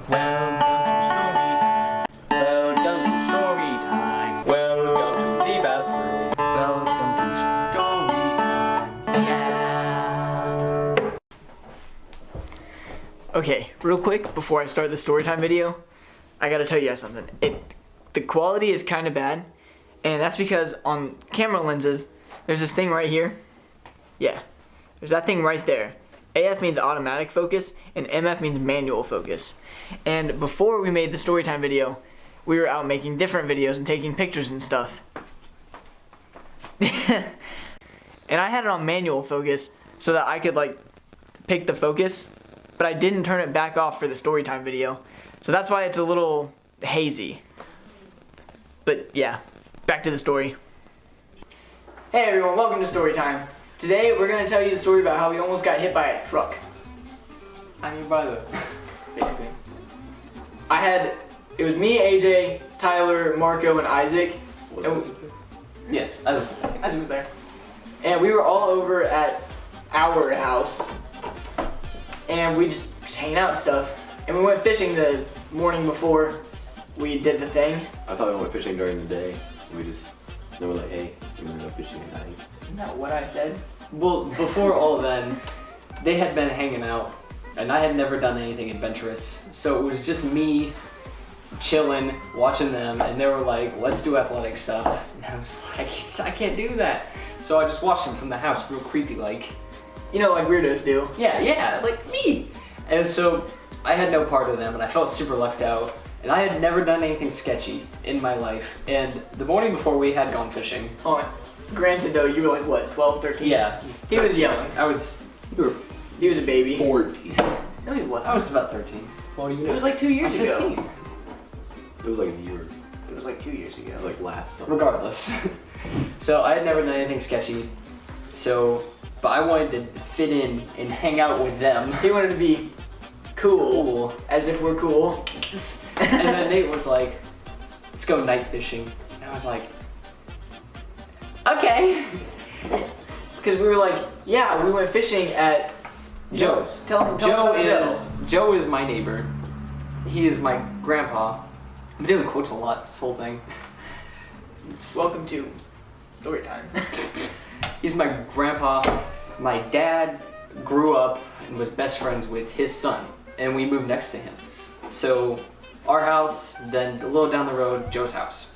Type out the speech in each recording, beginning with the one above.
Welcome to story time. Welcome to the bathroom. Welcome to story time. Yeah. Okay, real quick before I start the story time video, I gotta tell you guys something. The quality is kind of bad, and that's because on camera lenses, there's this thing right here. Yeah, there's that thing right there. AF means automatic focus, and MF means manual focus. And before we made the story time video, we were out making different videos and taking pictures and stuff. And I had it on manual focus so that I could like pick the focus, but I didn't turn it back off for the story time video. So that's why it's a little hazy. But yeah, back to the story. Hey everyone, welcome to story time. Today we're gonna tell you the story about how we almost got hit by a truck. I mean, by the Basically. It was me, AJ, Tyler, Marco, and Isaac. Yes, Isaac was there. And we were all over at our house. And we just hanging out and stuff. And we went fishing the morning before we did the thing. I thought we went fishing during the day. They were like, hey, we're gonna go fishing at night. Isn't that what I said? Well, before all then, they had been hanging out, and I had never done anything adventurous. So it was just me chilling, watching them, and they were like, let's do athletic stuff. And I was like, I can't do that. So I just watched them from the house, real creepy like. You know, like weirdos do. Yeah, like me. And so I had no part of them, and I felt super left out. And I had never done anything sketchy in my life. And the morning before we had gone fishing. Oh, granted though, you were like what, 12, 13? Yeah. He was young. He was a baby. 14. No, he wasn't. I was about 13. Well, It was like 2 years I'm ago. 15. It was like a year. It was like 2 years ago. It was like last summer. Regardless. So I had never done anything sketchy. But I wanted to fit in and hang out with them. He wanted to be cool. As if we're cool. And then Nate was like, let's go night fishing. And I was like, okay. Because we were like, yeah, we went fishing at Joe's. Tell him Joe about Joe is my neighbor. He is my grandpa. I'm doing quotes a lot, this whole thing. Welcome to story time. He's my grandpa. My dad grew up and was best friends with his son, and we moved next to him. So our house, then a little down the road, Joe's house.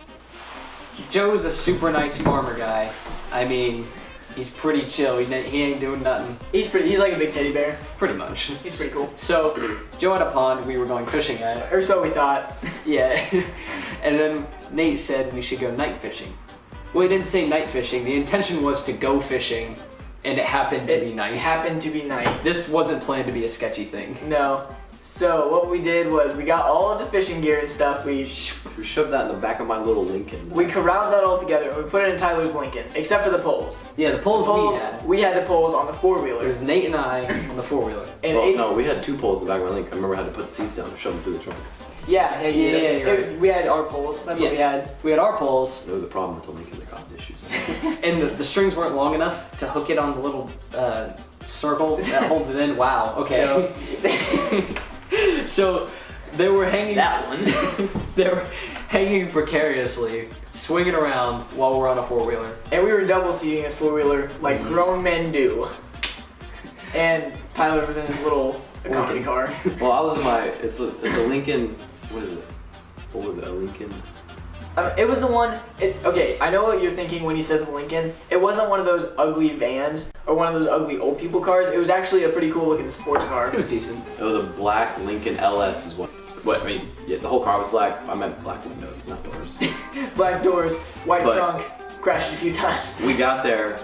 Joe's a super nice farmer guy. I mean, he's pretty chill. He ain't doing nothing. He's like a big teddy bear. Pretty much. He's pretty cool. So Joe had a pond we were going fishing at. Or so we thought. Yeah. And then Nate said we should go night fishing. Well, he didn't say night fishing. The intention was to go fishing, and it happened to be night. It happened to be night. This wasn't planned to be a sketchy thing. No. So what we did was we got all of the fishing gear and stuff. We shoved that in the back of my little Lincoln. We corralled that all together and we put it in Tyler's Lincoln, except for the poles. Yeah, the poles we had the poles on the It four-wheeler. was Nate and I on the four-wheeler. And Well, no, we had two poles in the back of my Lincoln. I remember I had to put the seats down and shove them through the trunk. Yeah, you're right. We had our poles. That's what we had. We had our poles, There was a problem with the Lincoln that caused issues. and the strings weren't long enough to hook it on the little circle that holds it in. Wow. Okay. So they were hanging. That one. They were hanging precariously, swinging around while we're on a four-wheeler. And we were double seating this four-wheeler like grown men do. And Tyler was in his little economy car. Well, I was in my, it's a Lincoln, what is it? What was it, a Lincoln? It was the one, okay, I know what you're thinking when he says Lincoln. It wasn't one of those ugly vans or one of those ugly old people cars. It was actually a pretty cool looking sports car. It was decent. It was a black Lincoln LS is what I mean, yeah, the whole car was black. I meant black windows, not doors. Black doors, white But- trunk, crashed a few times. We got there,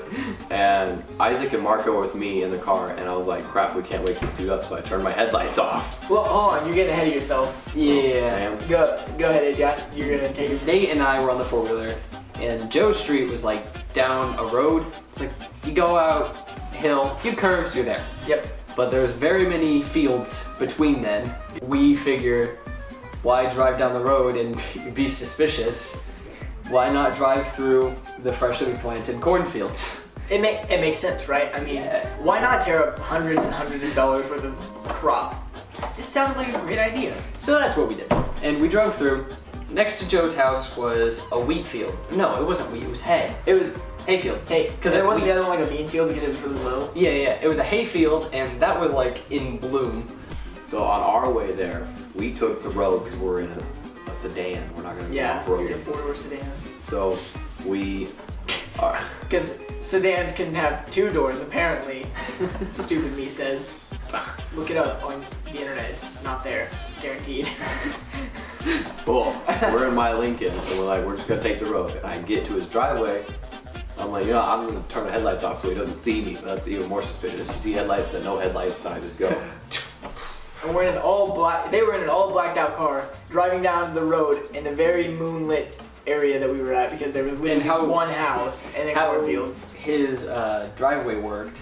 and Isaac and Marco were with me in the car, and I was like, crap, we can't wake this dude up, so I turned my headlights off. Well, hold on, you're getting ahead of yourself. Yeah. Go ahead, Ajay. You're gonna take it. Nate and I were on the four-wheeler, and Joe Street was like down a road. It's like you go out hill, a few curves, you're there. Yep. But there's very many fields between then. We figure, why drive down the road and be suspicious? Why not drive through the freshly planted cornfields? It makes sense, right? I mean, why not tear up hundreds and hundreds of dollars worth of crop It sounded like a great idea. So that's what we did. And we drove through. Next to Joe's house was a wheat field. No, it wasn't wheat, it was hay. It was hayfield. Hey, because there wasn't the other one like a bean field because it was really low. Yeah, it was a hayfield, and that was like in bloom. So on our way there, we took the road because we're in a sedan. We're not gonna go off You're in a road. four-door sedan. So we are. Because sedans can have 2 doors, apparently. Stupid me says. Look it up on the internet. It's not there. Guaranteed. Well, we're in my Lincoln, and we're like, we're just gonna take the road. And I get to his driveway. I'm like, I'm gonna turn the headlights off so he doesn't see me. That's even more suspicious. You see headlights, then no headlights, then I just go. And we're in an all black. They were in an all blacked out car driving down the road in a very moonlit area that we were at because there was literally one house and then How cornfields. his driveway worked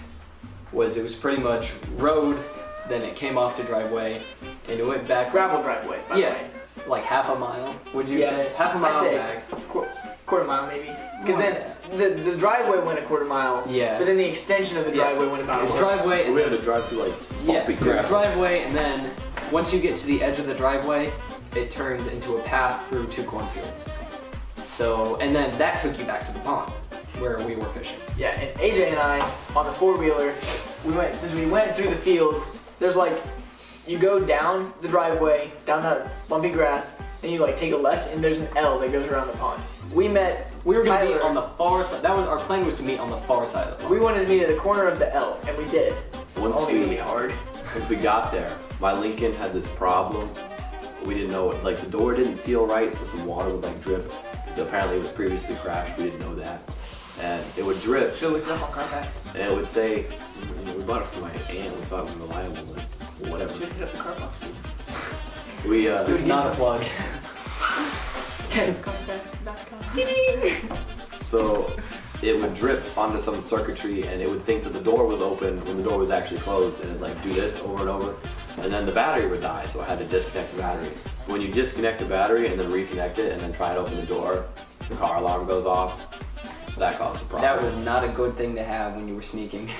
was it was pretty much road, then it came off to driveway, and it went back. Gravel driveway. By the Yeah, way. like half a mile. Would you Yeah. say half a mile I'd say back? Quarter mile maybe. Because More then the driveway went a quarter mile. Yeah. But then the extension of the driveway went about His a mile. driveway, We had to drive through like yeah, bumpy there's gravel. driveway, and then once you get to the edge of the driveway, it turns into a path through 2 cornfields. So, and then that took you back to the pond where we were fishing. Yeah, and AJ and I on the 4-wheeler, since we went through the fields, there's like, you go down the driveway, down that bumpy grass, then you like take a left and there's an L that goes around the pond. We were gonna Tyler, meet on the far side. That was our plan, was to meet on the far side of the pond. we wanted to meet at the corner of the L, and we did. Once Only really hard. Once we got there, my Lincoln had this problem. We didn't know it. Like the door didn't seal right, so some water would like drip. So apparently it was previously crashed. We didn't know that, and it would drip. Should look it up on Carfax. And it would say, we bought it from my aunt. We thought it was reliable, but whatever. Should hit up the Carfax too. We This is not a plug. Carfax.com. So it would drip onto some circuitry, and it would think that the door was open when the door was actually closed, and it'd like do this over and over, and then the battery would die. So I had to disconnect the battery. When you disconnect the battery and then reconnect it and then try to open the door, the car alarm goes off. So that caused a problem. That was not a good thing to have when you were sneaking.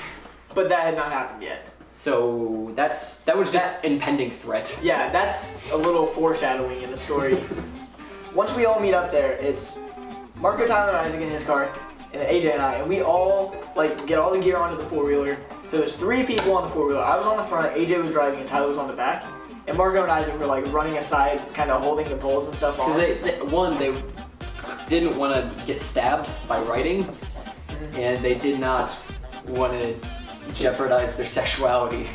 But that had not happened yet. So that was just impending threat. Yeah, that's a little foreshadowing in the story. Once we all meet up there, it's Marco, Tyler, and Isaac in his car, and then AJ and I, and we all like get all the gear onto the 4-wheeler. So there's 3 people on the 4-wheeler. I was on the front, AJ was driving, and Tyler was on the back. And Marco and Isaac were like running aside, kind of holding the poles and stuff on. Because they didn't want to get stabbed by writing, and they did not want to jeopardize their sexuality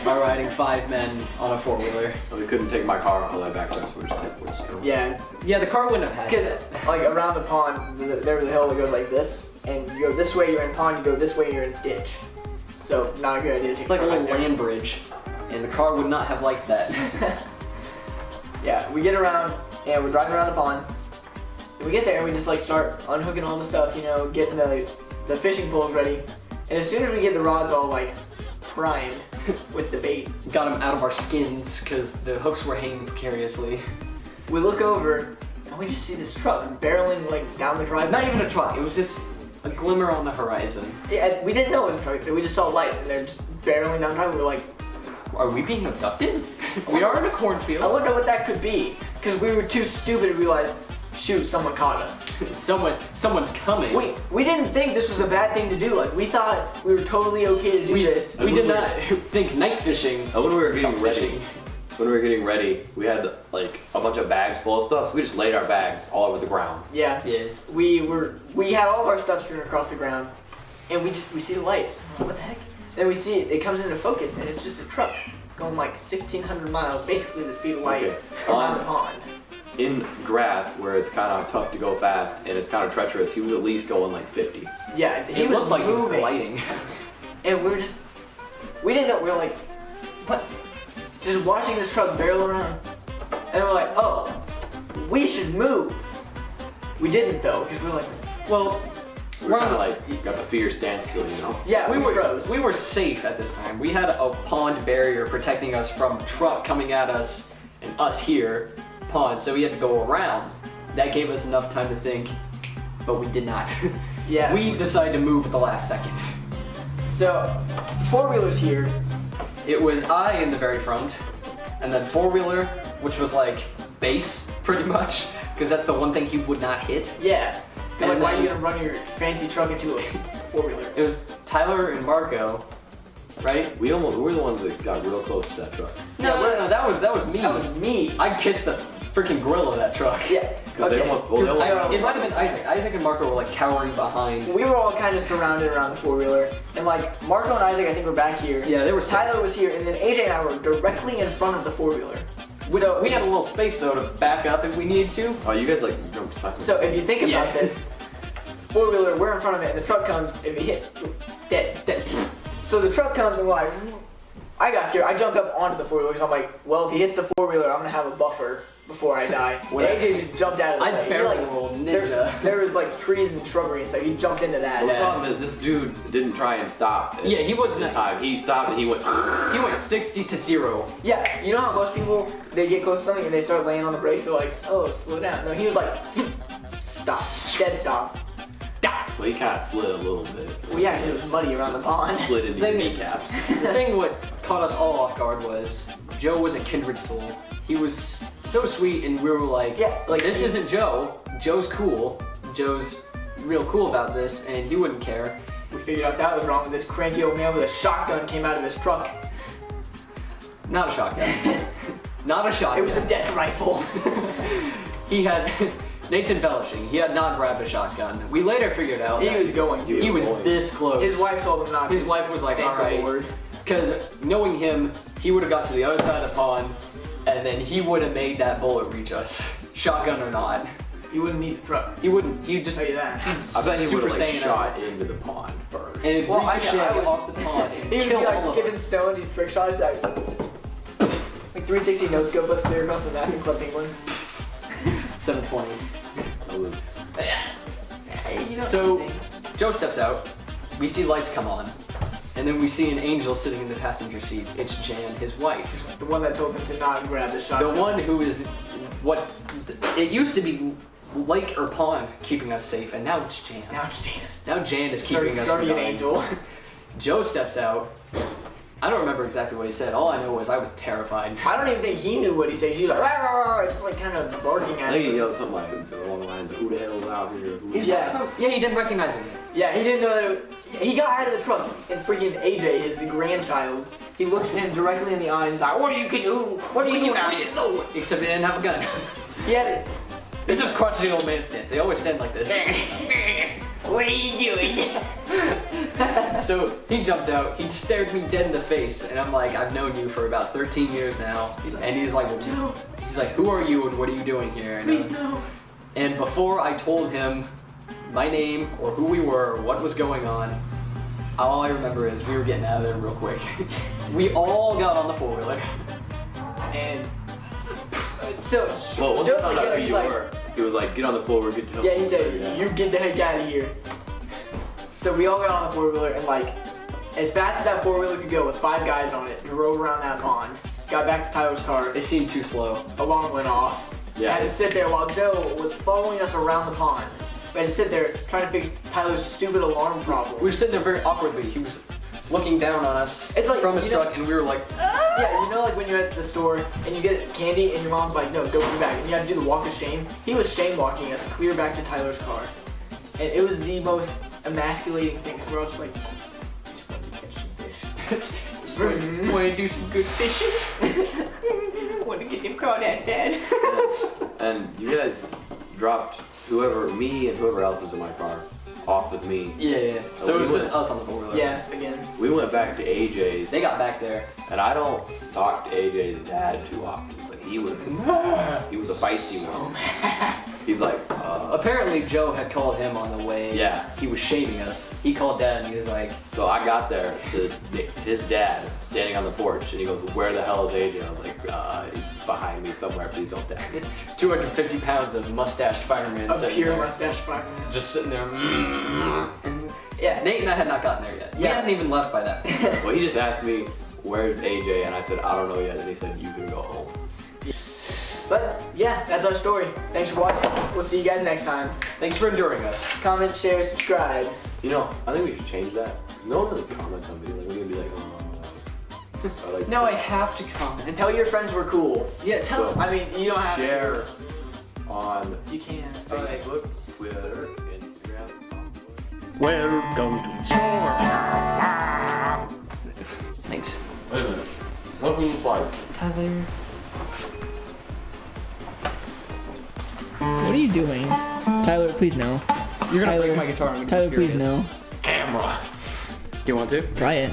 by riding 5 men on a 4-wheeler. We couldn't take my car all the way back to us. We're just going. Yeah, Yeah, the car wouldn't have had because that. like around the pond, there's a hill that goes like this, and you go this way, you're in pond. You go this way, you're in ditch. So not a good idea to take. It's like a the car little back there. land bridge, and the car would not have liked that. Yeah, we get around and we're driving around the pond. And we get there and we just like start unhooking all the stuff, getting the fishing poles ready. And as soon as we get the rods all like primed with the bait, Got them out of our skins because the hooks were hanging precariously. we look over and we just see this truck barreling like down the driveway. Not even a truck, it was just a glimmer on the horizon. Yeah, we didn't know it was a truck. We just saw lights and they're just barreling down the driveway. We're like, Are we being abducted? We are in a I cornfield. wonder what that could be. Because we were too stupid to realize, shoot, someone caught us. Someone's coming. We didn't think this was a bad thing to do. Like, we thought we were totally okay to do this. We did not think night fishing. And when we were getting fishing. ready, we had like a bunch of bags full of stuff. So we just laid our bags all over the ground. Yeah. Yeah. We had all of our stuff strewn across the ground, and we see the lights. What the heck? Then we see it comes into focus, and it's just a truck going like 1,600 miles, basically the speed of light, Okay. around the pond. In grass, where it's kind of tough to go fast and it's kind of treacherous, he was at least going like 50. Yeah, he It was looked like he was moving, gliding. and we didn't know. We were like, what? Just watching this truck barrel around, and we're like, oh, we should move. We didn't though, because we were like, Well, We're kind of like got the fear standstill, yeah, we froze. were safe at this time. We had a pond barrier protecting us from truck coming at us and us here, pond, so we had to go around. That gave us enough time to think, but we did not. Yeah. We decided to move at the last second. So, 4-wheeler's here. It was I in the very front, and then four-wheeler, which was like base pretty much, because that's the one thing he would not hit. Yeah. And Like, why are you then- gonna run your fancy truck into a four-wheeler? It was Tyler and Marco, right? We were the ones that got real close to that truck. No, that was me. That was me. I kissed the freaking grill of that truck. Yeah. 'Cause they Okay. almost- well, they almost- It might have been Isaac. Isaac and Marco were like cowering behind. We were all kind of surrounded around the four-wheeler, and like Marco and Isaac, I think, were back here. Yeah, they were. Tyler was here, and then AJ and I were directly in front of the four-wheeler. So We had a little space though to back up if we needed to. Oh, you guys like jumped silent. So if you think about Yeah. this, four-wheeler, we're in front of it, and the truck comes. If it hit, dead. So the truck comes, and we're like, I got scared. I jumped up onto the four-wheeler because I'm like, well, if he hits the four-wheeler, I'm gonna have a buffer before I die. When And AJ just jumped out of the I way. He, barrel like, rolled there- ninja. There was like trees and shrubbery, so he jumped into that. Well, the Yeah. problem is this dude didn't try and stop. Yeah, he wasn't- the time. He stopped and he went. He went 60 to 0. Yeah, you know how most people, they get close to something and they start laying on the brakes, they're like, oh, slow down. No, he was like, stop, dead stop. Well, he kind of slid a little bit. Well, yeah, 'cause it was muddy around the pond. Slid into your Thing- kneecaps. The thing what caught us all off guard was Joe was a kindred soul. He was so sweet, and we were like, Yeah, like, this he- isn't Joe. Joe's cool. Joe's real cool about this, and he wouldn't care. We figured out that was wrong with this cranky old man with a shotgun came out of his truck. Not a shotgun. Not a shotgun. It was a death rifle. He had Nate's embellishing. He had not grabbed a shotgun. We later figured out He that was going to. he was going. this close. His wife told him not to. His wife was like, Thank all the right. Lord. Because knowing him, he would have got to the other side of the pond, and then he would have made that bullet reach us, shotgun or not. He wouldn't need the truck. He wouldn't. He just. I'll tell you that. I bet he Super would have like Saiyan shot out. into the pond first. And it Well, I ricocheted would- off the pond and He would be killed like all of skipping us. stones, he'd trick shot, like 360 no scope us clear across the map and Club Penguin. 720. That was. You know, So anything. Joe steps out. We see lights come on, and then we see an angel sitting in the passenger seat. It's Jan, his wife. the one that told him to not grab the The shotgun. one who is what it used to be lake or pond keeping us safe, and now it's Jan. Now it's Jan. Now Jan is keeping us from Guardian dying. angel. Joe steps out. I don't remember exactly what he said. All I know was I was terrified. I don't even think he knew what he said. He was like, rah, rah, rah, just like kind of barking I at think he us. yelled something like along the lines of "Who the hell's out here?" Who is Yeah, Yeah, he didn't recognize him. yeah, he didn't know that he got out of the truck and freaking AJ, his grandchild, he looks at him directly in the eyes. He's like, what are you do? What are you doing out here? Except he didn't have a gun. He had it. This is crotchety old man stance. They always stand like this. What are you doing? So he jumped out. He stared me dead in the face, and I'm like, I've known you for about 13 years now. And he's like, No, he's like, who are you and what are you doing here? And, please no. and before I told him my name or who we were or what was going on, all I remember is we were getting out of there real quick. We all got on the four-wheeler. And so, Well, once he Joe's found like, out who he's you like- were, he was like, "Get on the floor, get to." Yeah, he said, you get the heck out of here. So we all got on the four-wheeler and like, as fast as that four-wheeler could go with 5 guys on it, drove around that pond, got back to Tyler's car, It seemed too slow. alarm went off. Yeah. Had to sit there while Joe was following us around the pond. We had to sit there trying to fix Tyler's stupid alarm problem. We were sitting there very awkwardly. He was looking down on us It's like, from his you know- truck, and we were like, Yeah, you know like when you're at the store and you get candy and your mom's like, no, go put it back. And you have to do the walk of shame. He was shame walking us clear back to Tyler's car. And it was the most emasculating thing. We're all just like, just want to catch some fish. just want to do some good fishing. Want to get him caught at dad. And you guys dropped me and whoever else was in my car off with me. Yeah. So it was just us on the four-wheeler. Yeah, again. We went back to AJ's, They got back there. and I don't talk to AJ's dad too often, but he was a feisty one. He's like, Apparently Joe had called him on the way. Yeah. He was shaming us. He called Dad and he was like, so I got there to his dad standing on the porch, and he goes, "Where the hell is AJ?" I was like, "He's behind me somewhere. Please don't stab me." 250 pounds of mustached fireman A sitting pure there, mustache fireman. just sitting there. And yeah, Nate and I had not gotten there yet. We Yeah. hadn't even left by that point. Well, he just asked me, "Where's AJ?" And I said, "I don't know yet." And he said, "You can go home." But yeah, that's our story. Thanks for watching. We'll see you guys next time. Thanks for enduring us. Comment, share, subscribe. You know, I think we should change that. Because no one really comments on videos. Like, we're gonna be like, "Oh." I like No, I stuff. have to comment. And tell your friends we're cool. Yeah, tell. So- I mean, you don't have Share on You can. Facebook, Twitter, Instagram, Tumblr. Welcome to Chore. Thanks. Wait a minute. What will you like? Tyler. What are you doing? Tyler, please no. You're gonna Tyler, break my guitar. I'm gonna be Tyler, please furious. no. Camera. You want to? Try it.